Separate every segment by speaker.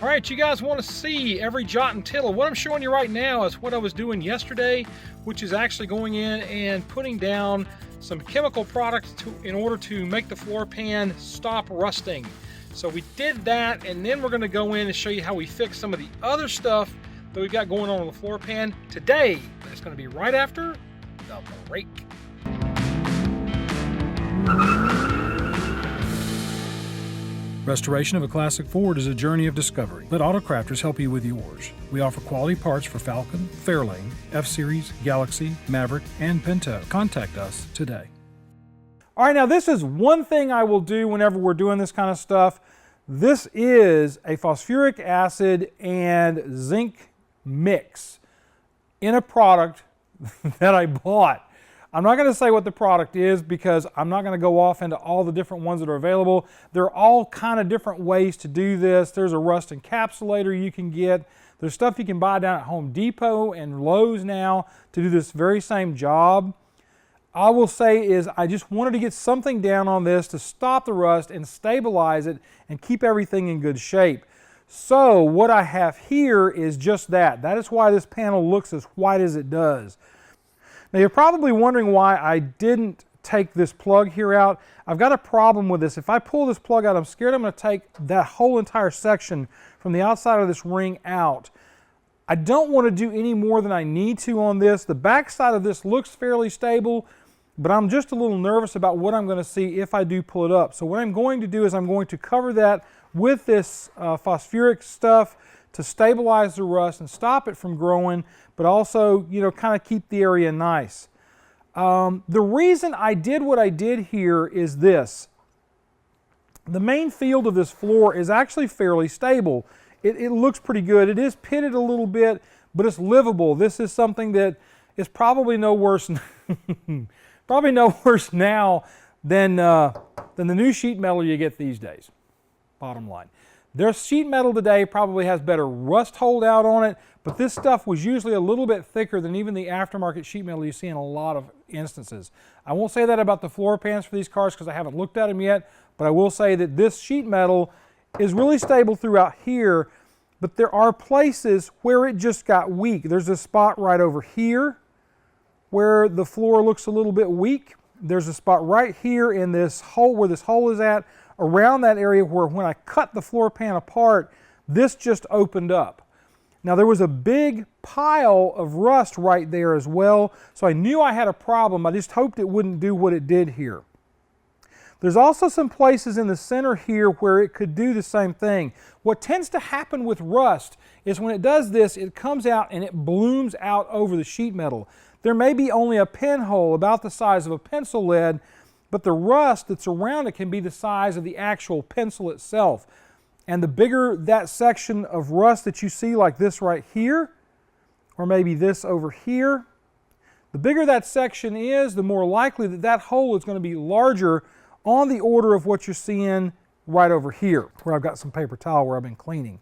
Speaker 1: All right, you guys want to see every jot and tittle. What I'm showing you right now is what I was doing yesterday, which is actually going in and putting down some chemical products in order to make the floor pan stop rusting. So we did that, and then we're going to go in and show you how we fix some of the other stuff that we've got going on the floor pan today. But it's going to be right after the break.
Speaker 2: Restoration of a classic Ford is a journey of discovery. Let Autocrafters help you with yours. We offer quality parts for Falcon, Fairlane, F-Series, Galaxy, Maverick, and Pinto. Contact us today.
Speaker 3: All right, now this is one thing I will do whenever we're doing this kind of stuff. This is a phosphoric acid and zinc mix in a product that I bought. I'm not going to say what the product is because I'm not going to go off into all the different ones that are available. There are all kind of different ways to do this. There's a rust encapsulator you can get. There's stuff you can buy down at Home Depot and Lowe's now to do this very same job. I will say is I just wanted to get something down on this to stop the rust and stabilize it and keep everything in good shape. So what I have here is just that. That is why this panel looks as white as it does. Now you're probably wondering why I didn't take this plug here out. I've got a problem with this. If I pull this plug out, I'm scared I'm going to take that whole entire section from the outside of this ring out. I don't want to do any more than I need to on this. The back side of this looks fairly stable, but I'm just a little nervous about what I'm going to see if I do pull it up. So what I'm going to do is I'm going to cover that with this phosphoric stuff to stabilize the rust and stop it from growing, but also, you know, kind of keep the area nice. The reason I did what I did here is this. The main field of this floor is actually fairly stable. It looks pretty good. It is pitted a little bit, but it's livable. This is something that is probably no worse, probably no worse now than the new sheet metal you get these days, bottom line. Their sheet metal today probably has better rust holdout on it, but this stuff was usually a little bit thicker than even the aftermarket sheet metal you see in a lot of instances. I won't say that about the floor pans for these cars because I haven't looked at them yet, but I will say that this sheet metal is really stable throughout here, but there are places where it just got weak. There's a spot right over here where the floor looks a little bit weak. There's a spot right here in this hole where this hole is at, around that area where when I cut the floor pan apart, this just opened up. Now there was a big pile of rust right there as well, so I knew I had a problem. I just hoped it wouldn't do what it did here. There's also some places in the center here where it could do the same thing. What tends to happen with rust is when it does this, it comes out and it blooms out over the sheet metal. There may be only a pinhole about the size of a pencil lead, but the rust that's around it can be the size of the actual pencil itself. And the bigger that section of rust that you see, like this right here, or maybe this over here, the bigger that section is, the more likely that that hole is going to be larger on the order of what you're seeing right over here, where I've got some paper towel where I've been cleaning.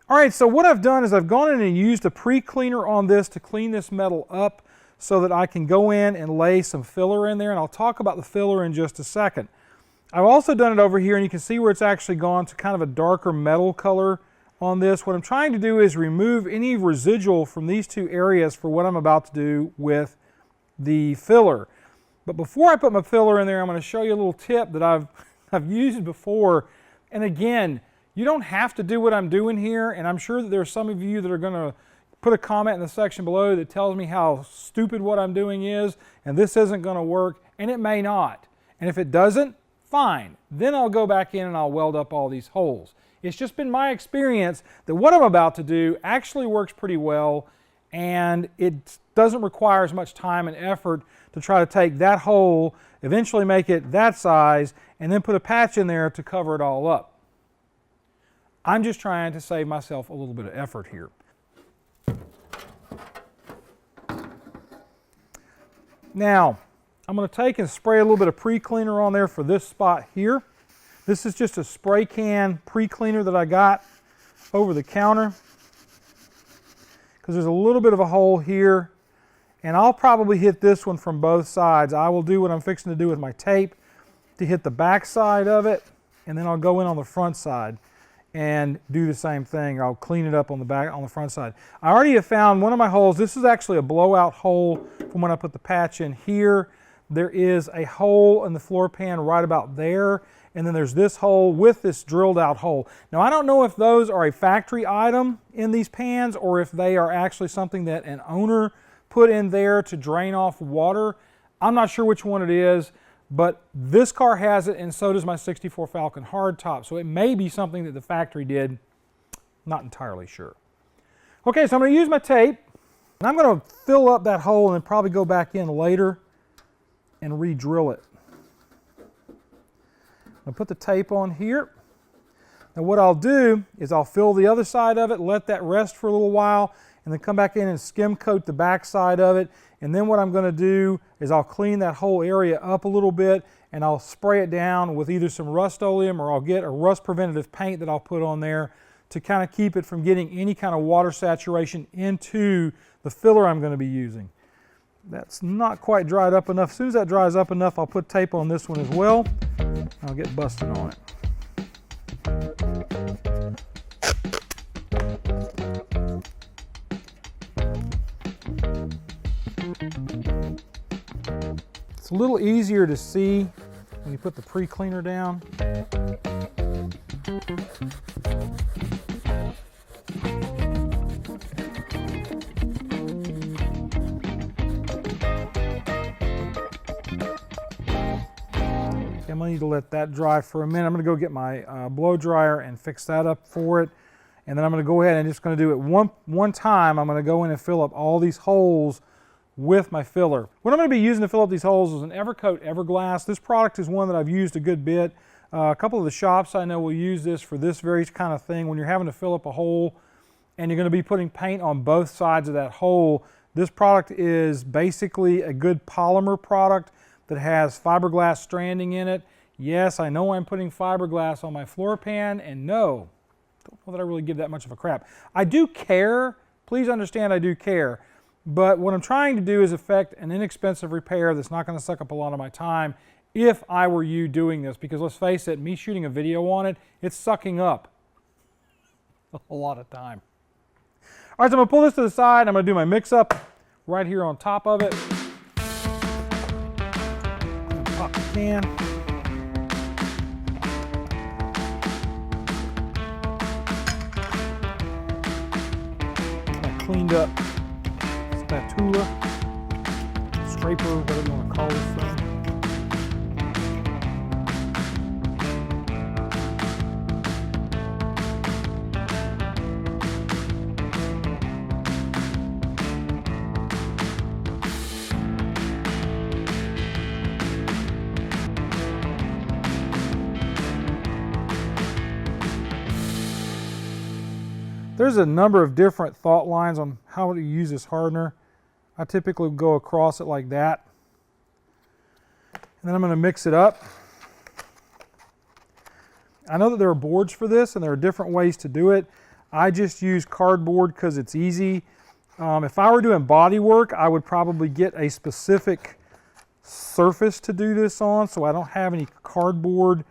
Speaker 3: All right, so what I've done is I've gone in and used a pre-cleaner on this to clean this metal up so that I can go in and lay some filler in there, and I'll talk about the filler in just a second. I've also done it over here, and you can see where it's actually gone to kind of a darker metal color on this. What I'm trying to do is remove any residual from these two areas for what I'm about to do with the filler. But before I put my filler in there, I'm going to show you a little tip that I've used before. And again, you don't have to do what I'm doing here, and I'm sure that there are some of you that are going to put a comment in the section below that tells me how stupid what I'm doing is, and this isn't going to work, and it may not. And if it doesn't, fine. Then I'll go back in and I'll weld up all these holes. It's just been my experience that what I'm about to do actually works pretty well, and it doesn't require as much time and effort to try to take that hole, eventually make it that size, and then put a patch in there to cover it all up. I'm just trying to save myself a little bit of effort here. Now, I'm going to take and spray a little bit of pre-cleaner on there for this spot here. This is just a spray can pre-cleaner that I got over the counter because there's a little bit of a hole here, and I'll probably hit this one from both sides. I will do what I'm fixing to do with my tape to hit the back side of it, and then I'll go in on the front side. and do the same thing. I'll clean it up on the back, on the front side. I already have found one of my holes. This is actually a blowout hole from when I put the patch in here. There is a hole in the floor pan right about there, and then there's this hole with this drilled out hole. Now I don't know if those are a factory item in these pans or if they are actually something that an owner put in there to drain off water. I'm not sure which one it is, but this car has it, and so does my 64 Falcon hardtop. So it may be something that the factory did. Not entirely sure. Okay, so I'm going to use my tape, and I'm going to fill up that hole and then probably go back in later and re-drill it. I'll put the tape on here. Now what I'll do is I'll fill the other side of it, let that rest for a little while, and then come back in and skim coat the back side of it. And then what I'm going to do is I'll clean that whole area up a little bit, and I'll spray it down with either some Rust-Oleum, or I'll get a rust preventative paint that I'll put on there to kind of keep it from getting any kind of water saturation into the filler I'm going to be using. That's not quite dried up enough. As soon as that dries up enough, I'll put tape on this one as well. I'll get busted on it. It's a little easier to see when you put the pre-cleaner down. I'm going to need to let that dry for a minute. I'm going to go get my blow dryer and fix that up for it. And then I'm going to go ahead and just going to do it one time. I'm going to go in and fill up all these holes with my filler. What I'm going to be using to fill up these holes is an Evercoat Everglass. This product is one that I've used a good bit. A couple of the shops I know will use this for this very kind of thing. When you're having to fill up a hole and you're going to be putting paint on both sides of that hole, this product is basically a good polymer product that has fiberglass stranding in it. Yes, I know I'm putting fiberglass on my floor pan, and no, don't know that I really give that much of a crap. I do care, please understand I do care, but what I'm trying to do is effect an inexpensive repair that's not going to suck up a lot of my time if I were you doing this, because let's face it, me shooting a video on it, it's sucking up a lot of time. All right, so I'm going to pull this to the side. I'm going to do my mix up right here on top of it. Pop the can. I cleaned up spatula, scraper, whatever you want to call this thing. There's a number of different thought lines on how to use this hardener. I typically go across it like that. And then I'm going to mix it up. I know that there are boards for this and there are different ways to do it. I just use cardboard because it's easy. If I were doing body work, I would probably get a specific surface to do this on so I don't have any cardboard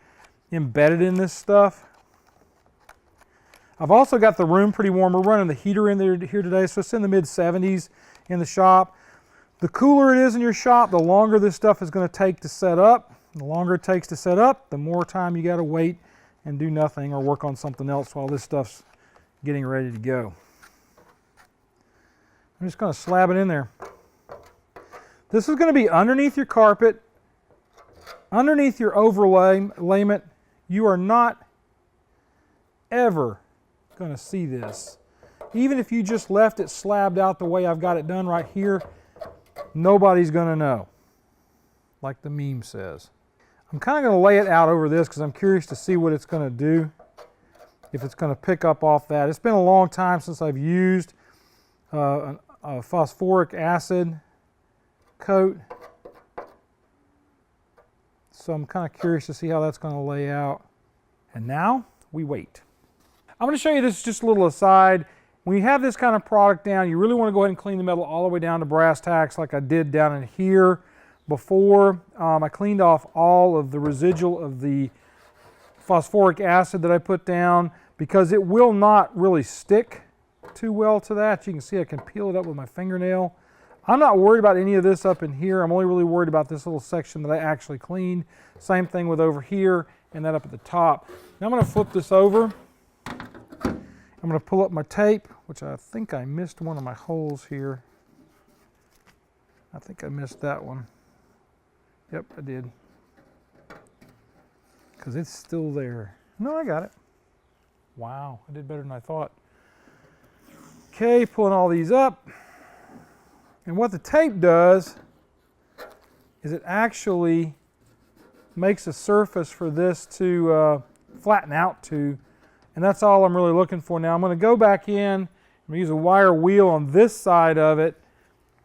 Speaker 3: embedded in this stuff. I've also got the room pretty warm. We're running the heater in there here today, so it's in the mid-70s in the shop. The cooler it is in your shop, the longer this stuff is going to take to set up. The longer it takes to set up, the more time you got to wait and do nothing or work on something else while this stuff's getting ready to go. I'm just going to slab it in there. This is going to be underneath your carpet, underneath your overlayment. You are not ever going to see this. Even if you just left it slabbed out the way I've got it done right here, nobody's going to know, like the meme says. I'm kind of going to lay it out over this because I'm curious to see what it's going to do, if it's going to pick up off that. It's been a long time since I've used a phosphoric acid coat, so I'm kind of curious to see how that's going to lay out. And now we wait. I'm going to show you this just a little aside. When you have this kind of product down, you really want to go ahead and clean the metal all the way down to brass tacks like I did down in here before. I cleaned off all of the residual of the phosphoric acid that I put down, because it will not really stick too well to that. You can see I can peel it up with my fingernail. I'm not worried about any of this up in here. I'm only really worried about this little section that I actually cleaned. Same thing with over here and that up at the top. Now I'm going to flip this over. I'm going to pull up my tape, which I think I missed one of my holes here. I think I missed that one. Yep, I did. Because it's still there. No, I got it. Wow, I did better than I thought. Okay, pulling all these up. And what the tape does is it actually makes a surface for this to flatten out to. And that's all I'm really looking for now. I'm going to go back in. I'm going to use a wire wheel on this side of it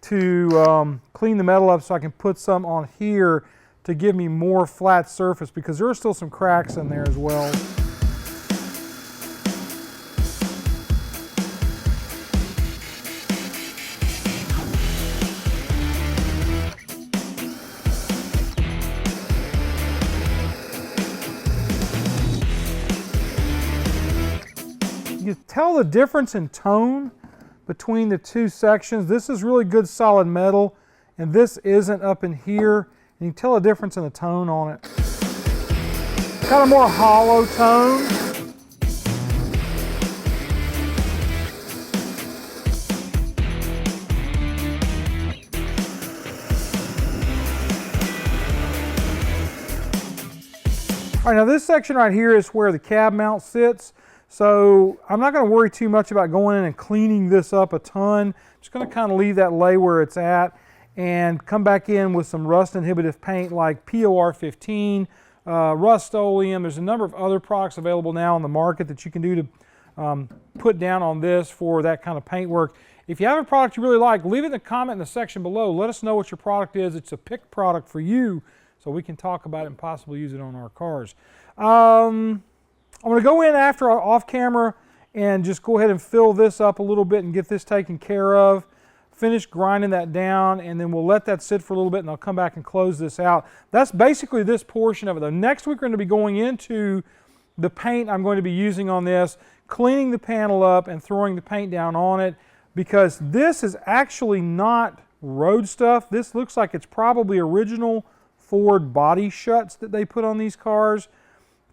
Speaker 3: to clean the metal up so I can put some on here to give me more flat surface, because there are still some cracks in there as well. You tell the difference in tone between the two sections. This is really good solid metal, and this isn't up in here. And you can tell a difference in the tone on it. Kind of more hollow tone. All right, now this section right here is where the cab mount sits. So I'm not going to worry too much about going in and cleaning this up a ton. I'm just going to kind of leave that lay where it's at and come back in with some rust inhibitive paint like POR 15, Rust-Oleum. There's a number of other products available now on the market that you can do to put down on this for that kind of paint work. If you have a product you really like, leave it in the comment in the section below. Let us know what your product is. It's a picked product for you, so we can talk about it and possibly use it on our cars. I'm going to go in after off camera and just go ahead and fill this up a little bit and get this taken care of. Finish grinding that down, and then we'll let that sit for a little bit, and I'll come back and close this out. That's basically this portion of it. Though next week we're going to be going into the paint I'm going to be using on this, cleaning the panel up and throwing the paint down on it, because this is actually not road stuff. This looks like it's probably original Ford body shuts that they put on these cars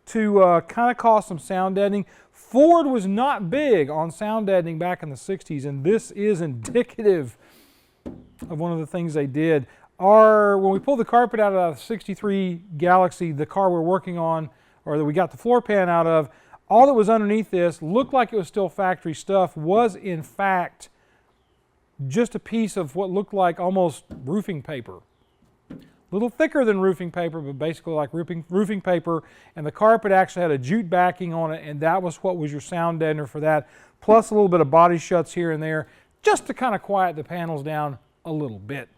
Speaker 3: to kind of cause some sound deadening. Ford was not big on sound deadening back in the 60s, and this is indicative of one of the things they did. When we pulled the carpet out of the 63 Galaxy, the car we're working on, or that we got the floor pan out of, all that was underneath this looked like it was still factory stuff, was in fact just a piece of what looked like almost roofing paper. A little thicker than roofing paper, but basically like roofing paper, and the carpet actually had a jute backing on it, and that was what was your sound deadener for that, plus a little bit of body shuts here and there, just to kind of quiet the panels down a little bit.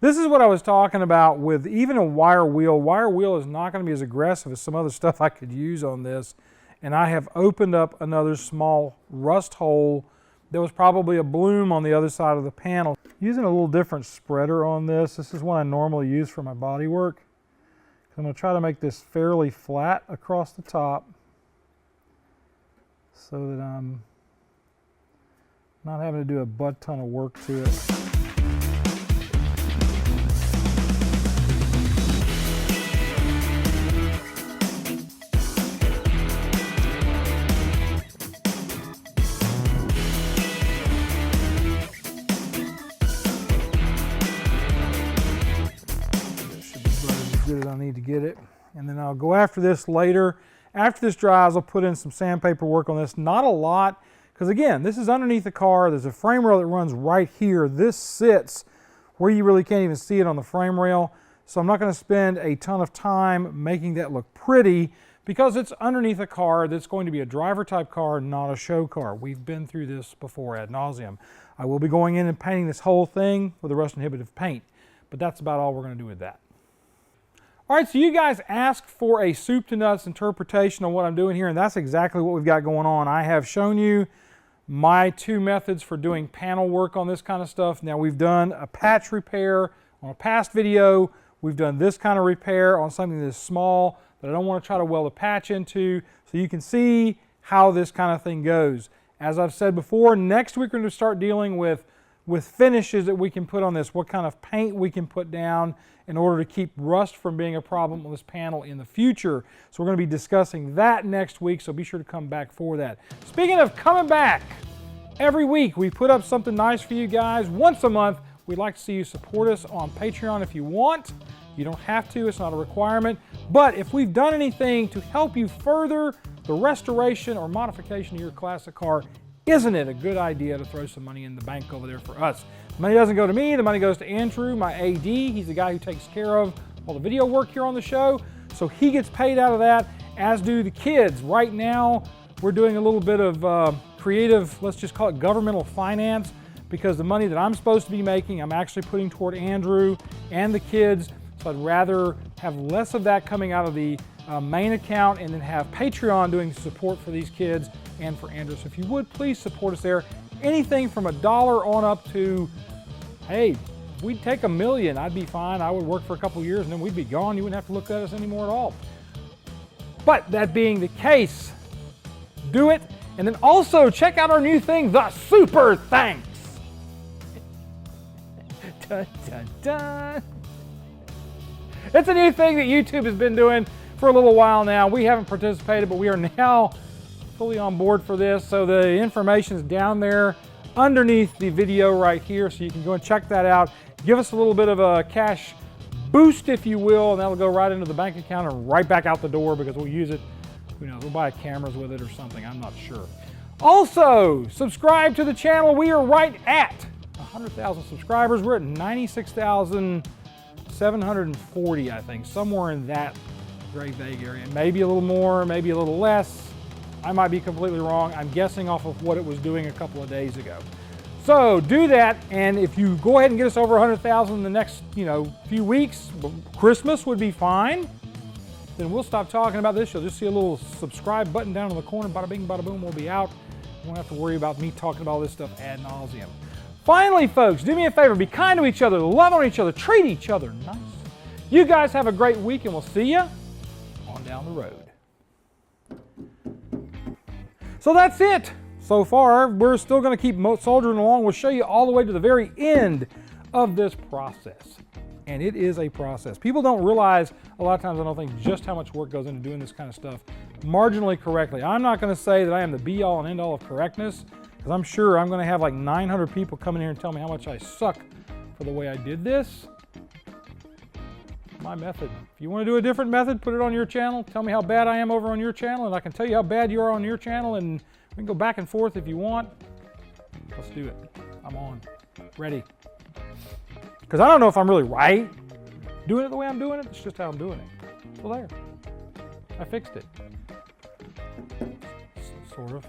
Speaker 3: This is what I was talking about with even a wire wheel. Wire wheel is not going to be as aggressive as some other stuff I could use on this, and I have opened up another small rust hole. There was probably a bloom on the other side of the panel. Using a little different spreader on this. This is what I normally use for my body work. I'm going to try to make this fairly flat across the top so that I'm not having to do a butt ton of work to it. As I need to get it, and then I'll go after this later. After this dries, I'll put in some sandpaper work on this. Not a lot, because again, this is underneath the car. There's a frame rail that runs right here. This sits where you really can't even see it on the frame rail, so I'm not going to spend a ton of time making that look pretty, because it's underneath a car that's going to be a driver type car, not a show car. We've been through this before ad nauseum. I will be going in and painting this whole thing with a rust inhibitive paint, but that's about all we're going to do with that. All right, so you guys asked for a soup to nuts interpretation of what I'm doing here, and that's exactly what we've got going on. I have shown you my two methods for doing panel work on this kind of stuff. Now, we've done a patch repair on a past video We've done this kind of repair on something that's small that I don't want to try to weld a patch into, so you can see how this kind of thing goes. As I've said before, next week we're going to start dealing with finishes that we can put on this, what kind of paint we can put down in order to keep rust from being a problem on this panel in the future. So we're going to be discussing that next week, so be sure to come back for that. Speaking of coming back, every week we put up something nice for you guys. Once a month, we'd like to see you support us on Patreon if you want. You don't have to, it's not a requirement. But if we've done anything to help you further the restoration or modification of your classic car, isn't it a good idea to throw some money in the bank over there for us? The money doesn't go to me, the money goes to Andrew, my AD. He's the guy who takes care of all the video work here on the show. So he gets paid out of that, as do the kids. Right now, we're doing a little bit of creative, let's just call it governmental finance, because the money that I'm supposed to be making, I'm actually putting toward Andrew and the kids. So I'd rather have less of that coming out of the main account and then have Patreon doing support for these kids and for Andrew. So if you would, please support us there. Anything from $1 on up to, hey, we'd take $1 million, I'd be fine. I would work for a couple years and then we'd be gone. You wouldn't have to look at us anymore at all. But that being the case, do it. And then also check out our new thing, the Super Thanks. Dun, dun, dun. It's a new thing that YouTube has been doing for a little while now. We haven't participated, but we are now fully on board for this. So the information is down there underneath the video right here, so you can go and check that out. Give us a little bit of a cash boost, if you will, and that'll go right into the bank account and right back out the door, because we'll use it, who knows, we'll buy cameras with it or something, I'm not sure. Also, subscribe to the channel. We are right at 100,000 subscribers. We're at 96,740, I think, somewhere in that very vague area. Maybe a little more, maybe a little less. I might be completely wrong. I'm guessing off of what it was doing a couple of days ago. So do that, and if you go ahead and get us over 100,000 in the next, few weeks, Christmas would be fine, then we'll stop talking about this. You'll just see a little subscribe button down in the corner. Bada bing, bada boom, we'll be out. You won't have to worry about me talking about all this stuff ad nauseum. Finally, folks, do me a favor. Be kind to each other, love on each other, treat each other nice. You guys have a great week, and we'll see you on down the road. So that's it. So far, we're still going to keep soldiering along. We'll show you all the way to the very end of this process. And it is a process. People don't realize, a lot of times I don't think, just how much work goes into doing this kind of stuff marginally correctly. I'm not going to say that I am the be-all and end-all of correctness, because I'm sure I'm going to have like 900 people come in here and tell me how much I suck for the way I did this. My method. If you want to do a different method, put it on your channel. Tell me how bad I am over on your channel, and I can tell you how bad you are on your channel, and we can go back and forth if you want. Let's do it. I'm on. Ready. Because I don't know if I'm really right doing it the way I'm doing it. It's just how I'm doing it. So there. I fixed it. Sort of.